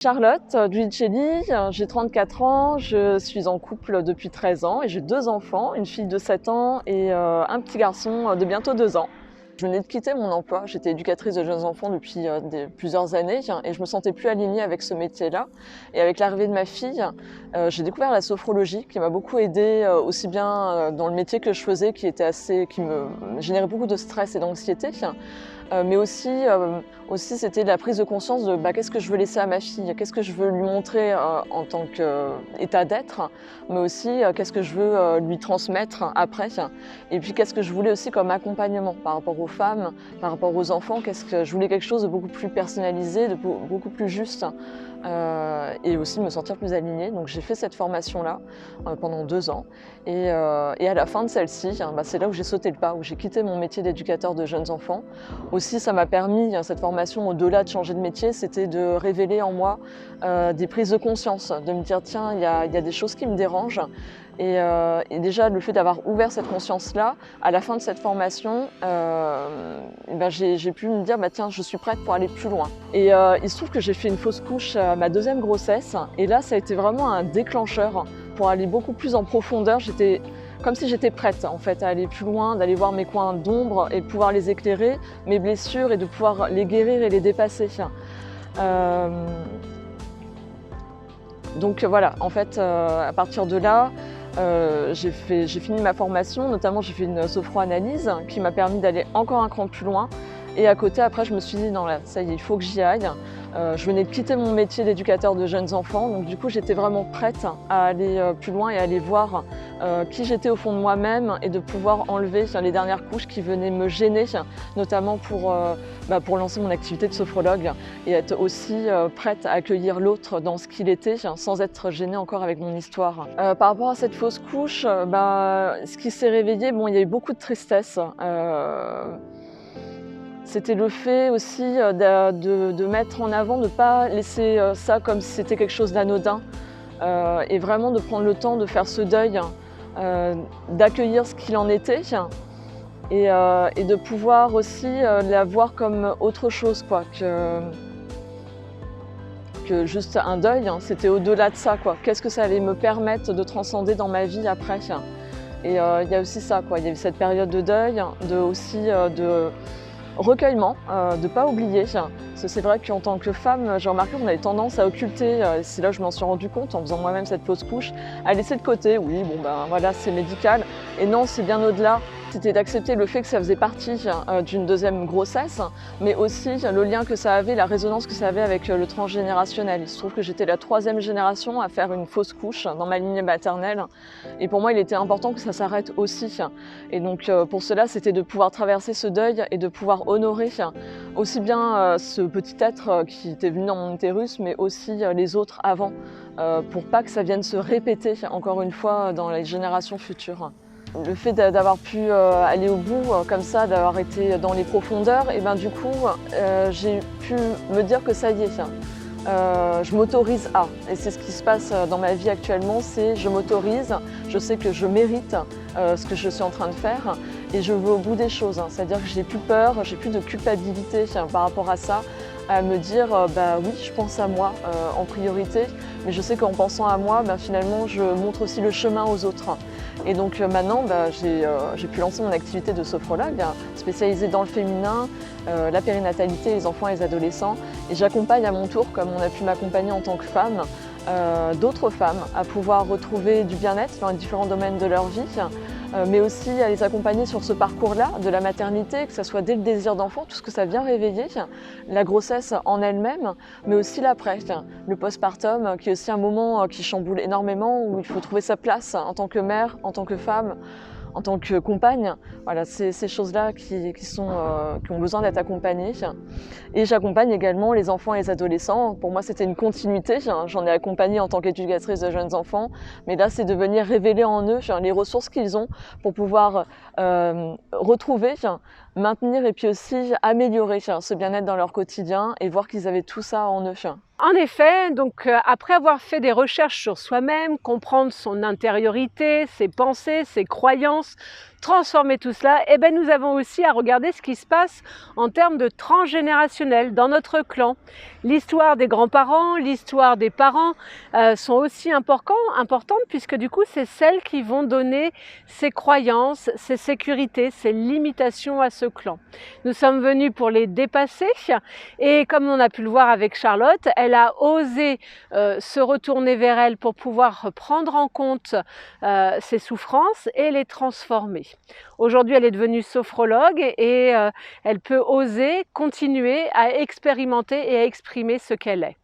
Charlotte Duicelli, j'ai 34 ans, je suis en couple depuis 13 ans et j'ai 2 enfants, une fille de 7 ans et un petit garçon de bientôt 2 ans. Je venais de quitter mon emploi, j'étais éducatrice de jeunes enfants depuis plusieurs années et je me sentais plus alignée avec ce métier-là. Et avec l'arrivée de ma fille, j'ai découvert la sophrologie qui m'a beaucoup aidée aussi bien dans le métier que je faisais qui me générait beaucoup de stress et d'anxiété. Mais aussi c'était la prise de conscience de qu'est-ce que je veux laisser à ma fille, qu'est-ce que je veux lui montrer en tant qu'état d'être, mais aussi qu'est-ce que je veux lui transmettre après. Et puis qu'est-ce que je voulais aussi comme accompagnement par rapport aux femmes, par rapport aux enfants, qu'est-ce que je voulais quelque chose de beaucoup plus personnalisé, de beaucoup plus juste. Et aussi me sentir plus alignée. Donc j'ai fait cette formation-là pendant 2 ans. Et à la fin de celle-ci, c'est là où j'ai sauté le pas, où j'ai quitté mon métier d'éducateur de jeunes enfants. Aussi, ça m'a permis, cette formation, au-delà de changer de métier, c'était de révéler en moi des prises de conscience, de me dire tiens, il y a des choses qui me dérangent. Et déjà, le fait d'avoir ouvert cette conscience-là, à la fin de cette formation, j'ai pu me dire tiens, je suis prête pour aller plus loin. Et il se trouve que j'ai fait une fausse couche à ma 2e grossesse. Et là, ça a été vraiment un déclencheur pour aller beaucoup plus en profondeur. J'étais comme si j'étais prête en fait à aller plus loin, d'aller voir mes coins d'ombre et de pouvoir les éclairer, mes blessures et de pouvoir les guérir et les dépasser. Donc voilà, en fait, à partir de là, j'ai fini ma formation, notamment j'ai fait une sophro-analyse qui m'a permis d'aller encore un cran plus loin. Et à côté, après, je me suis dit non, là, ça y est, il faut que j'y aille. Je venais de quitter mon métier d'éducateur de jeunes enfants, donc du coup, j'étais vraiment prête à aller plus loin et à aller voir qui j'étais au fond de moi-même et de pouvoir enlever les dernières couches qui venaient me gêner, notamment pour lancer mon activité de sophrologue et être aussi prête à accueillir l'autre dans ce qu'il était, sans être gênée encore avec mon histoire. Par rapport à cette fausse couche, ce qui s'est réveillé, il y a eu beaucoup de tristesse. C'était le fait aussi de mettre en avant, de ne pas laisser ça comme si c'était quelque chose d'anodin et vraiment de prendre le temps de faire ce deuil, d'accueillir ce qu'il en était et de pouvoir aussi la voir comme autre chose, que juste un deuil. C'était au-delà de ça. Qu'est-ce que ça allait me permettre de transcender dans ma vie après. Et il y a aussi ça, il y a eu cette période de deuil, de recueillement, de ne pas oublier. Parce que c'est vrai qu'en tant que femme, j'ai remarqué qu'on avait tendance à occulter, c'est là que je m'en suis rendu compte en faisant moi-même cette fausse couche, à laisser de côté, oui, voilà, c'est médical. Et non, c'est bien au-delà. C'était d'accepter le fait que ça faisait partie d'une 2e grossesse, mais aussi le lien que ça avait, la résonance que ça avait avec le transgénérationnel. Il se trouve que j'étais la 3e génération à faire une fausse couche dans ma lignée maternelle. Et pour moi, il était important que ça s'arrête aussi. Et donc, pour cela, c'était de pouvoir traverser ce deuil et de pouvoir honorer aussi bien ce petit être qui était venu dans mon utérus, mais aussi les autres avant, pour pas que ça vienne se répéter encore une fois dans les générations futures. Le fait d'avoir pu aller au bout comme ça, d'avoir été dans les profondeurs, et du coup, j'ai pu me dire que ça y est, je m'autorise à. Et c'est ce qui se passe dans ma vie actuellement, c'est je m'autorise, je sais que je mérite ce que je suis en train de faire et je veux au bout des choses. C'est-à-dire que j'ai plus peur, j'ai plus de culpabilité par rapport à ça, à me dire oui, je pense à moi en priorité, mais je sais qu'en pensant à moi, finalement, je montre aussi le chemin aux autres. Et donc maintenant, j'ai pu lancer mon activité de sophrologue spécialisée dans le féminin, la périnatalité, les enfants et les adolescents. Et j'accompagne à mon tour, comme on a pu m'accompagner en tant que femme, d'autres femmes à pouvoir retrouver du bien-être dans les différents domaines de leur vie, mais aussi à les accompagner sur ce parcours-là de la maternité, que ce soit dès le désir d'enfant, tout ce que ça vient réveiller, la grossesse en elle-même, mais aussi l'après, le postpartum, qui est aussi un moment qui chamboule énormément, où il faut trouver sa place en tant que mère, en tant que femme, en tant que compagne. Voilà, c'est ces choses-là qui ont besoin d'être accompagnées. Et j'accompagne également les enfants et les adolescents. Pour moi, c'était une continuité. J'en ai accompagné en tant qu'éducatrice de jeunes enfants. Mais là, c'est de venir révéler en eux les ressources qu'ils ont pour pouvoir retrouver, maintenir et puis aussi améliorer ce bien-être dans leur quotidien et voir qu'ils avaient tout ça en eux. En effet, donc après avoir fait des recherches sur soi-même, comprendre son intériorité, ses pensées, ses croyances, transformer tout cela, eh bien, nous avons aussi à regarder ce qui se passe en termes de transgénérationnel dans notre clan. L'histoire des grands-parents, l'histoire des parents sont aussi importantes puisque du coup, c'est celles qui vont donner ses croyances, ses sécurités, ses limitations à ce clan. Nous sommes venus pour les dépasser et comme on a pu le voir avec Charlotte, elle a osé se retourner vers elle pour pouvoir prendre en compte ses souffrances et les transformer. Aujourd'hui, elle est devenue sophrologue et elle peut oser continuer à expérimenter et à exprimer ce qu'elle est.